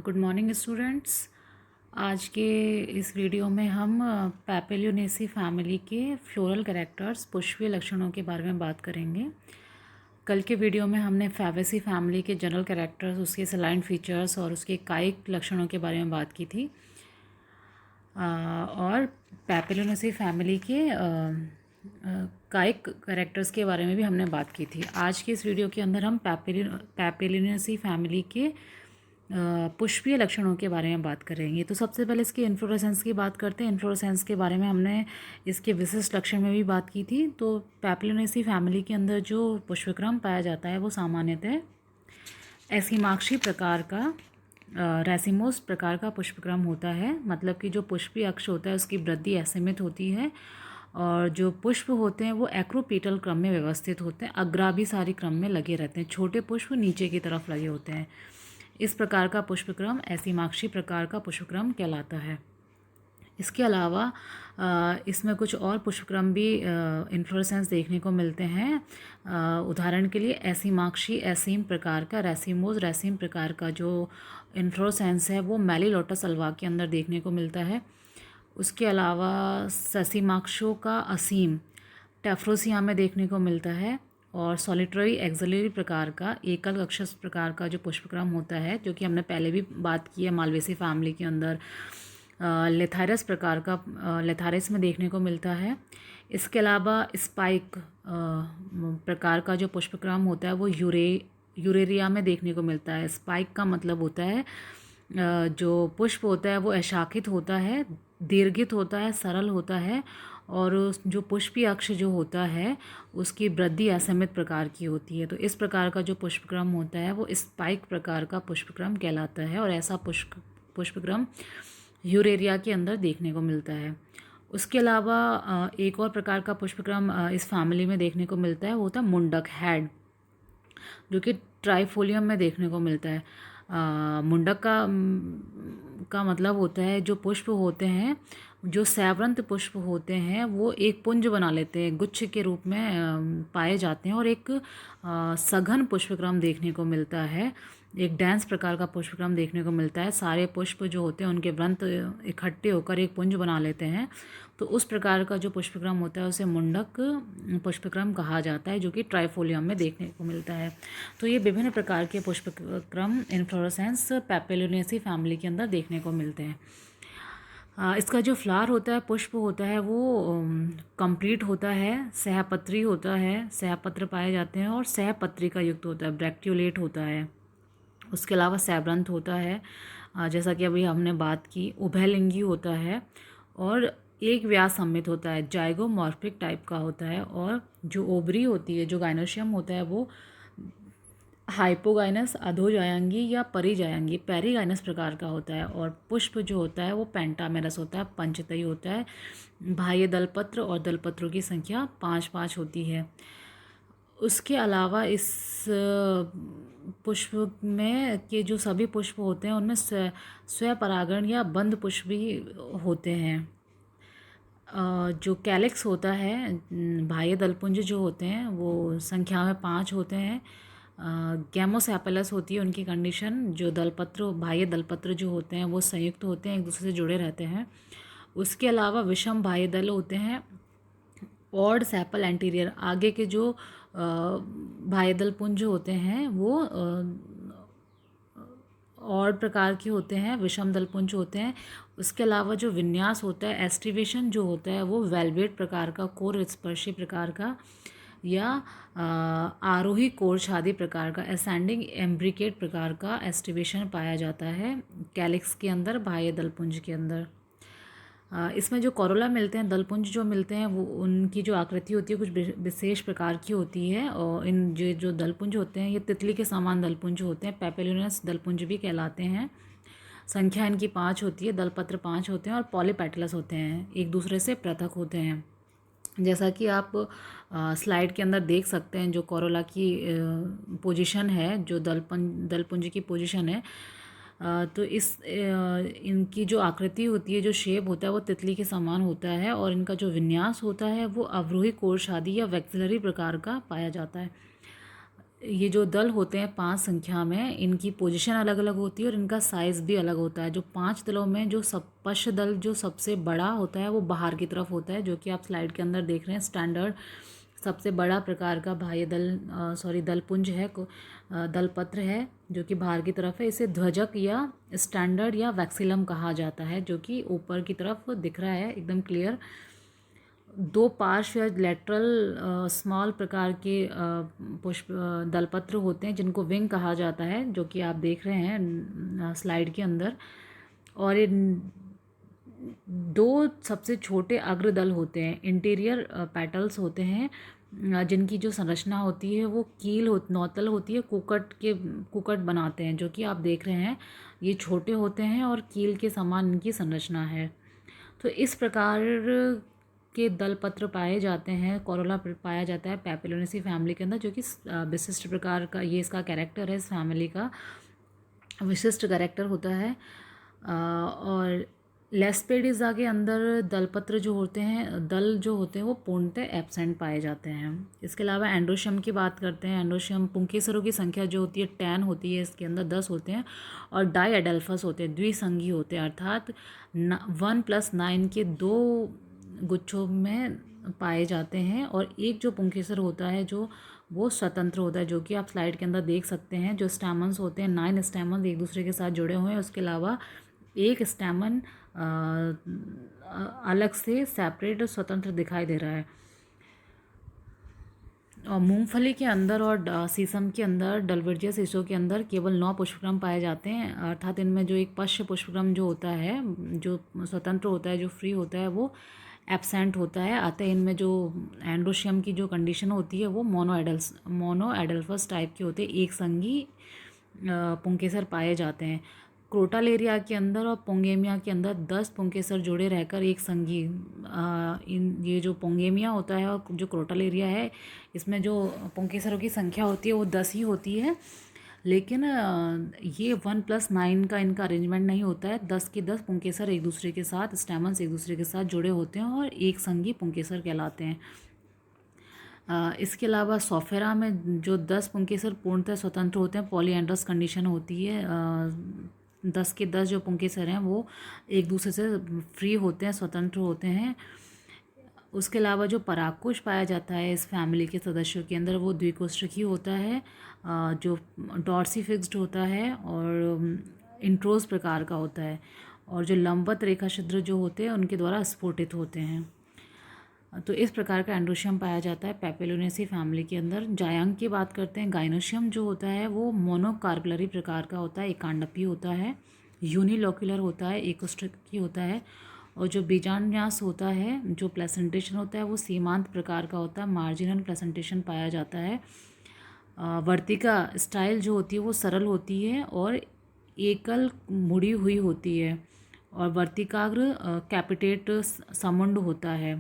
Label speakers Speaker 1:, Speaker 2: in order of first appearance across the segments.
Speaker 1: Good morning students. आज के इस वीडियो में हम पैपेलियोनेसी फैमिली के फ्लोरल कैरेक्टर्स पुष्पीय लक्षणों के बारे में बात करेंगे। कल के वीडियो में हमने फैबेसी फैमिली के जनरल कैरेक्टर्स, उसके सलाइन फीचर्स और उसके कायिक लक्षणों के बारे में बात की थी। और पैपेलियोनेसी फैमिली के कायिक कैरेक्टर्स के बारे में भी हमने बात की थी। आज के इस वीडियो के अंदर हम पैपेलियोनेसी फैमिली के पुष्पीय लक्षणों के बारे में बात करेंगे। तो सबसे पहले इसकी इन्फ्लोरेसेंस की बात करते हैं। इन्फ्लोरेसेंस के बारे में हमने इसके विशिष्ट लक्षण में भी बात की थी। तो पैपेलियोनेसी फैमिली के अंदर जो पुष्पक्रम पाया जाता है वो सामान्यतः एसीमाक्षी प्रकार का रैसिमोस प्रकार का पुष्पक्रम होता है। मतलब कि जो पुष्पीय अक्ष होता है उसकी वृद्धि असीमित होती है और जो पुष्प होते हैं वो एक्रोपेटल क्रम में व्यवस्थित होते हैं, अग्राभिसारी क्रम में लगे रहते हैं। छोटे पुष्प नीचे की तरफ लगे होते हैं। इस प्रकार का पुष्पक्रम एसीमाक्षी प्रकार का पुष्पक्रम कहलाता है। इसके अलावा इसमें कुछ और पुष्पक्रम भी इन्फ्लोरेसेंस देखने को मिलते हैं। उदाहरण के लिए एसीमाक्षी एसीम प्रकार का, रैसिमोस रैसिम प्रकार का जो इन्फ्लोरेसेंस है वो मेलिलोटस अल्वा के अंदर देखने को मिलता है। उसके अलावा ससीमाक्षों का असीम टेफ्रोसिया में देखने को मिलता है। और सॉलिटरी एक्सिलरी प्रकार का एकल अक्षस प्रकार का जो पुष्पक्रम होता है, जो कि हमने पहले भी बात की है मालवेसी फैमिली के अंदर, लेथारस प्रकार का लेथारस में देखने को मिलता है। इसके अलावा स्पाइक प्रकार का जो पुष्पक्रम होता है वो यूरेरिया में देखने को मिलता है। स्पाइक का मतलब होता है जो पुष्प होता है वो अशाखित होता है, दीर्घित होता है, सरल होता है और जो पुष्पीय अक्ष जो होता है उसकी वृद्धि असीमित प्रकार की होती है। तो इस प्रकार का जो पुष्पक्रम होता है वो स्पाइक प्रकार का पुष्पक्रम कहलाता है और ऐसा पुष्पक्रम यूरेरिया के अंदर देखने को मिलता है। उसके अलावा एक और प्रकार का पुष्पक्रम इस फैमिली में देखने को मिलता है, वो होता है मुंडक हेड, जो कि ट्राइफोलियम में देखने को मिलता है। मुंडक का मतलब होता है जो पुष्प होते हैं, जो सैवरंत पुष्प होते हैं वो एक पुंज बना लेते हैं, गुच्छ के रूप में पाए जाते हैं और एक सघन पुष्पक्रम देखने को मिलता है, एक डेंस प्रकार का पुष्पक्रम देखने को मिलता है। सारे पुष्प जो होते हैं उनके वृंत इकट्ठे होकर एक पुंज बना लेते हैं। तो उस प्रकार का जो पुष्पक्रम होता है उसे मुंडक पुष्पक्रम कहा जाता है, जो कि ट्राइफोलियम में देखने को मिलता है। तो ये विभिन्न प्रकार के पुष्पक्रम इन्फ्लोरेसेंस पैपेलियोनेसी फैमिली के अंदर देखने को मिलते हैं। इसका जो फ्लावर होता है, पुष्प होता है, वो कंप्लीट होता है, सहपत्री होता है, सहपत्र पाए जाते हैं और सहपत्रिका युक्त होता है, ब्रैक्टियोलेट होता है। उसके अलावा सैवरंत होता है, जैसा कि अभी हमने बात की, उभयलिंगी होता है और एक व्यास सम्मित होता है, जाइगोमॉर्फिक टाइप का होता है। और जो ओवरी होती है, जो गाइनोशियम होता है, वो हाइपोगाइनस, अधोजायांगी या परिजायांगी पेरीगाइनस प्रकार का होता है। और पुष्प जो होता है वो पेंटामेरस होता है, पंचतई होता है। बाह्य दलपत्र और दलपत्रों की संख्या 5-5 होती है। उसके अलावा इस पुष्प में के जो सभी पुष्प होते हैं उनमें स्वपरागण या बंद पुष्प भी होते हैं। जो कैलिक्स होता है, बाह्य दलपुंज जो होते हैं वो संख्या में 5 होते हैं। गैमोसेपेलस होती है उनकी कंडीशन। जो दलपत्र, बाह्य दलपत्र जो होते हैं वो संयुक्त होते हैं, एक दूसरे से जुड़े रहते हैं। उसके अलावा विषम बाह्य दल होते हैं। ऑड सेपल एंटीरियर, आगे के जो बाह्य दलपुंज होते हैं वो और प्रकार के होते हैं, विषम दलपुंज होते हैं। उसके अलावा जो विन्यास होता है, एस्टिवेशन जो होता है, वो वेलवेट प्रकार का, कोर स्पर्शी प्रकार का या आरोही कोरछादी प्रकार का, असेंडिंग एम्ब्रिकेट प्रकार का एस्टिवेशन पाया जाता है कैलिक्स के अंदर, बाह्य दलपुंज के अंदर। इसमें जो कोरोला मिलते हैं, दलपुंज जो मिलते हैं, वो उनकी जो आकृति होती है कुछ विशेष प्रकार की होती है। और इन जो दलपुंज होते हैं ये तितली के समान दलपुंज होते हैं, पैपेलियोनस दलपुंज भी कहलाते हैं। संख्या इनकी 5 होती है, दलपत्र 5 होते हैं और पॉलीपेटलस होते हैं, एक दूसरे से पृथक होते हैं। जैसा कि आप स्लाइड के अंदर देख सकते हैं, जो कोरोला की पोजीशन है, जो दलपुंज की पोजीशन है, तो इनकी जो आकृति होती है, जो शेप होता है वो तितली के समान होता है और इनका जो विन्यास होता है वो अवरोही कोरछादी या वैक्सिलरी प्रकार का पाया जाता है। ये जो दल होते हैं 5 संख्या में, इनकी पोजीशन अलग अलग होती है और इनका साइज़ भी अलग होता है। जो 5 दलों में जो सब पश्च दल जो सबसे बड़ा होता है वो बाहर की तरफ होता है, जो कि आप स्लाइड के अंदर देख रहे हैं। स्टैंडर्ड सबसे बड़ा प्रकार का बाह्य दलपुंज है, दलपत्र है जो कि बाहर की तरफ है। इसे ध्वजक या स्टैंडर्ड या वैक्सीलम कहा जाता है, जो कि ऊपर की तरफ दिख रहा है एकदम क्लियर। 2 पार्श्व या लेटरल स्मॉल प्रकार के पुष्प दलपत्र होते हैं जिनको विंग कहा जाता है, जो कि आप देख रहे हैं स्लाइड के अंदर। और ये 2 सबसे छोटे अग्रदल होते हैं, इंटीरियर पेटल्स होते हैं, जिनकी जो संरचना होती है वो नौतल होती है, कुकट बनाते हैं, जो कि आप देख रहे हैं। ये छोटे होते हैं और कील के समान इनकी संरचना है। तो इस प्रकार के दलपत्र पाए जाते हैं, कोरोला पाया जाता है पैपिलोनेसी फैमिली के अंदर, जो कि विशिष्ट प्रकार का ये इसका कैरेक्टर है, इस फैमिली का विशिष्ट कैरेक्टर होता है। और लेस्पेडिजा के अंदर दलपत्र जो होते हैं, दल जो होते हैं वो पूर्णतः एब्सेंट पाए जाते हैं। इसके अलावा एंड्रोशियम की बात करते हैं। एंड्रोशियम पुंकेसरों की संख्या जो होती है 10 होती है, इसके अंदर 10 होते हैं। और डाईएडल्फस होते हैं, द्विसंगी होते हैं, अर्थात 1+9 के 2 गुच्छों में पाए जाते हैं। और एक जो पुंकेसर होता है जो वो स्वतंत्र होता है, जो कि आप स्लाइड के अंदर देख सकते हैं। जो स्टैमन्स होते हैं 9 स्टैमन्स एक दूसरे के साथ जुड़े हुए हैं। उसके अलावा एक स्टैमन अलग से सेपरेट स्वतंत्र दिखाई दे रहा है। और मूंगफली के अंदर और सीसम के अंदर, डलवर्जिया शीशों के अंदर केवल 9 पुष्पक्रम पाए जाते हैं, अर्थात इनमें जो एक पश्च पुष्पक्रम जो होता है, जो स्वतंत्र होता है, जो फ्री होता है, वो एब्सेंट होता है। अतः इनमें जो एंड्रोशियम की जो कंडीशन होती है वो मोनो एडल्फस टाइप के होते हैं, एक संगी पुंकेसर पाए जाते हैं। क्रोटालेरिया के अंदर और पोंगेमिया के अंदर 10 पुंकेसर जुड़े रहकर एक संगी, ये जो पोंगेमिया होता है और जो क्रोटालेरिया है, इसमें जो पुंकेसरों की संख्या होती है वो 10 ही होती है। लेकिन ये 1+9 का इनका अरेंजमेंट नहीं होता है। 10 के 10 पुंकेसर एक दूसरे के साथ, स्टैमन्स एक दूसरे के साथ जुड़े होते हैं और एक संगी पुंकेसर कहलाते हैं। इसके अलावा सोफेरा में जो 10 पुंकेसर पूर्णतः स्वतंत्र होते हैं, पॉलीएंड्रस कंडीशन होती है। 10 के 10 जो पुंकेसर हैं वो एक दूसरे से फ्री होते हैं, स्वतंत्र होते हैं। उसके अलावा जो परागकोश पाया जाता है इस फैमिली के सदस्यों के अंदर वो द्विकोष्ठकी होता है, जो डॉर्सी फिक्स्ड होता है और इंट्रोज प्रकार का होता है। और जो लंबवत रेखा छिद्र जो होते हैं उनके द्वारा स्फोटित होते हैं। तो इस प्रकार का एंड्रोशियम पाया जाता है पैपिलोनेसी फैमिली के अंदर। जायंग की बात करते हैं। गाइनोशियम जो होता है वो मोनोकार्पलरी प्रकार का होता है, एकांडपी होता है, यूनिलोक्युलर होता है, एकोस्ट्रिकी होता है। और जो बीजान्यास होता है, जो प्लेसेंटेशन होता है, वो सीमांत प्रकार का होता है, मार्जिनल प्लेसेंटेशन पाया जाता है। वर्तिका स्टाइल जो होती है वो सरल होती है और एकल मुड़ी हुई होती है। और वर्तिकाग्र कैपिटेट समुंड होता है,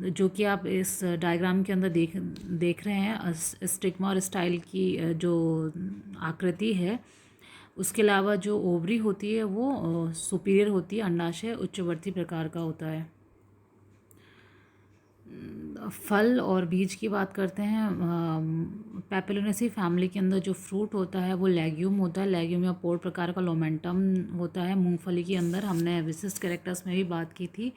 Speaker 1: जो कि आप इस डायग्राम के अंदर देख रहे हैं। स्टिग्मा और स्टाइल की जो आकृति है। उसके अलावा जो ओवरी होती है वो सुपीरियर होती है, अंडाशय उच्चवर्ती प्रकार का होता है। फल और बीज की बात करते हैं। पैपिलोनेसी फैमिली के अंदर जो फ्रूट होता है वो लेग्यूम होता है। लेग्यूम या पोर प्रकार का लोमेंटम होता है। मूंगफली के अंदर हमने विशिष्ट कैरेक्टर्स में भी बात की थी।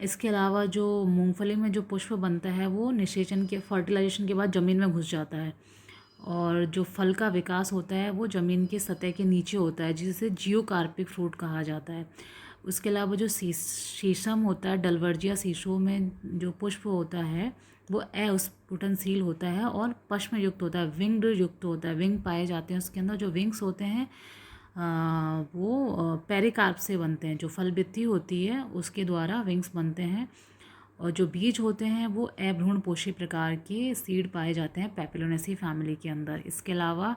Speaker 1: इसके अलावा जो मूंगफली में जो पुष्प बनता है वो निषेचन के फर्टिलाइजेशन के बाद ज़मीन में घुस जाता है। और जो फल का विकास होता है वो ज़मीन की सतह के नीचे होता है, जिसे जियोकार्पिक फ्रूट कहा जाता है। उसके अलावा जो शीशम होता है, डलवर्जिया शीशों में जो पुष्प होता है वो अस्फुटनशील होता है और पश्म युक्त होता है, विंग्ड युक्त होता है। विंग पाए जाते हैं उसके अंदर। जो विंग्स होते हैं वो पेरिकार्प से बनते हैं। जो फल भित्ति होती है उसके द्वारा विंग्स बनते हैं। और जो बीज होते हैं वो अभ्रूणपोषी प्रकार के सीड पाए जाते हैं पैपिलोनेसी फैमिली के अंदर। इसके अलावा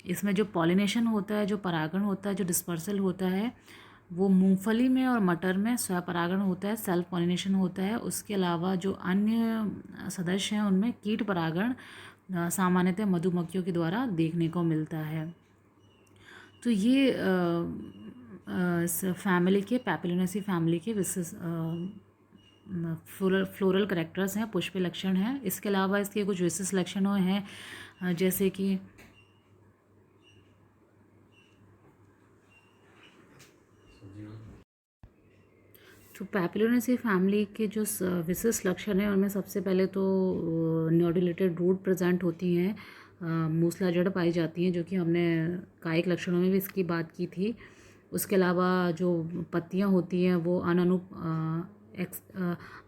Speaker 1: इसमें जो पॉलिनेशन होता है, जो परागण होता है, जो डिस्पर्सल होता है, वो मूंगफली में और मटर में स्वपरागण होता है, सेल्फ पॉलिनेशन होता है। उसके अलावा जो अन्य सदस्य हैं उनमें कीट परागण सामान्यतः मधुमक्खियों के द्वारा देखने को मिलता है। तो ये इस फैमिली के, पैपिलोनेसी फैमिली के विशेष फ्लोरल करेक्टर्स हैं, पुष्प लक्षण हैं। इसके अलावा इसके कुछ विशेष लक्षणों हैं। जैसे कि तो पैपिलोनेसी फैमिली के जो विशिष्ट लक्षण हैं उनमें सबसे पहले तो नोडुलेटेड रूट प्रेजेंट होती हैं, मूसला जड़ पाई जाती हैं, जो कि हमने कायिक लक्षणों में भी इसकी बात की थी। उसके अलावा जो पत्तियां होती हैं वो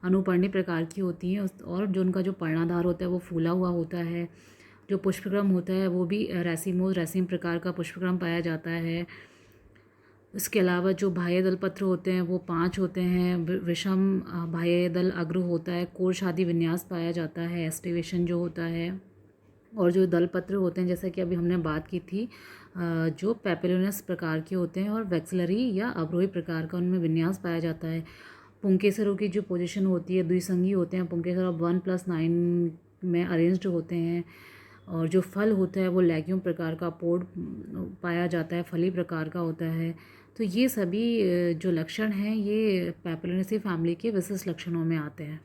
Speaker 1: अनुपर्णी प्रकार की होती हैं, और जो उनका जो पर्णाधार होता है वो फूला हुआ होता है। जो पुष्पक्रम होता है वो भी रेसिम प्रकार का पुष्पक्रम पाया जाता है। इसके अलावा जो बाह्य दल पत्र होते हैं वो 5 होते हैं। विषम बाह्य दल अग्र होता है। कोर्श आदि विन्यास पाया जाता है, एस्टिवेशन जो होता है। और जो दल पत्र होते हैं, जैसा कि अभी हमने बात की थी, जो पेपिलोनस प्रकार के होते हैं और वैक्सिलरी या अवरोही प्रकार का उनमें विन्यास पाया जाता है। पुंकेसरों की जो पोजीशन होती है द्विसंगी होते हैं। पुंकेसर 1+9 में अरेंज्ड होते हैं। और जो फल होता है वो लेग्यूम प्रकार का पोड पाया जाता है, फली प्रकार का होता है। तो ये सभी जो लक्षण हैं ये पैपिलोनेसी फैमिली के विशिष्ट लक्षणों में आते हैं।